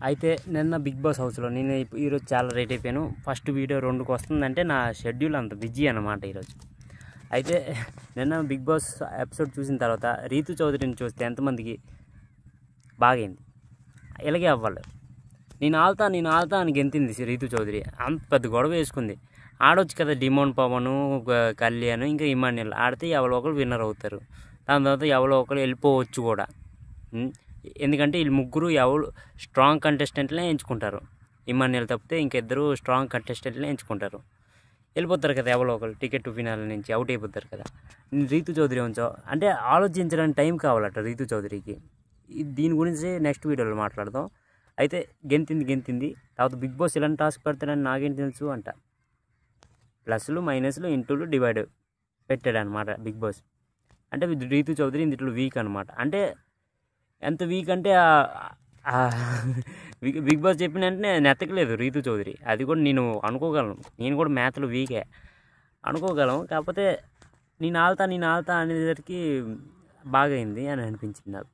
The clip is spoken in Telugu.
అయితే నిన్న బిగ్ బాస్ హౌస్లో నేను ఈరోజు చాలా లేట్ అయిపోయాను. ఫస్ట్ వీడియో 2కి వస్తుందంటే నా షెడ్యూల్ అంత బిజీ అన్నమాట ఈరోజు. అయితే నిన్న బిగ్ బాస్ ఎపిసోడ్ చూసిన తర్వాత రీతు చౌదరిని చూస్తే ఎంతమందికి బాగైంది. ఇలాగే అవ్వాలి. నేను ఆల్తా అని గెంతింది రీతు చౌదరి. అంత పెద్ద గొడవ వేసుకుంది. ఆడొచ్చు కదా, డిమోన్ పవను, కళ్యాణ్, ఇంకా ఇమాన్యుల్ ఆడితే ఎవరో ఒకరు విన్నర్ అవుతారు. దాని తర్వాత ఎవరో ఒకరు వెళ్ళిపోవచ్చు కూడా. ఎందుకంటే వీళ్ళు ముగ్గురు ఎవరు స్ట్రాంగ్ కంటెస్టెంట్లే ఎంచుకుంటారు. ఇమాన్యుల్ తప్పితే ఇంకిద్దరు స్ట్రాంగ్ కంటెస్టెంట్లే ఎంచుకుంటారు. వెళ్ళిపోతారు కదా, ఎవరో ఒకరు టికెట్ ఫినాల నుంచి అవుట్ అయిపోతారు కదా. రీతు చౌదరి ఉంచో అంటే ఆలోచించడానికి టైం కావాలట రీతు చౌదరికి. దీని గురించి నెక్స్ట్ వీడియోలో మాట్లాడదాం. అయితే గెంతింది. తర్వాత బిగ్ బాస్ ఇలాంటి టాస్క్ పెడతాడని నాకేం తెలుసు అంట. ప్లస్లు మైనస్లు ఇంటూలు డివైడ్ పెట్టాడు అనమాట బిగ్ బాస్. అంటే రీతు చౌదరి ఇందులో వీక్ అనమాట. అంటే ఎంత వీక్ అంటే బిగ్ బాస్ చెప్పిన వెంటనే నెత్తకలేదు రీతు చౌదరి. అది కూడా నేను అనుకోగలను. నేను కూడా మ్యాథ్లో వీకే అనుకోగలను. కాకపోతే నేను ఆల్తా అనేసరికి బాగైంది అని అనిపించింది నాకు.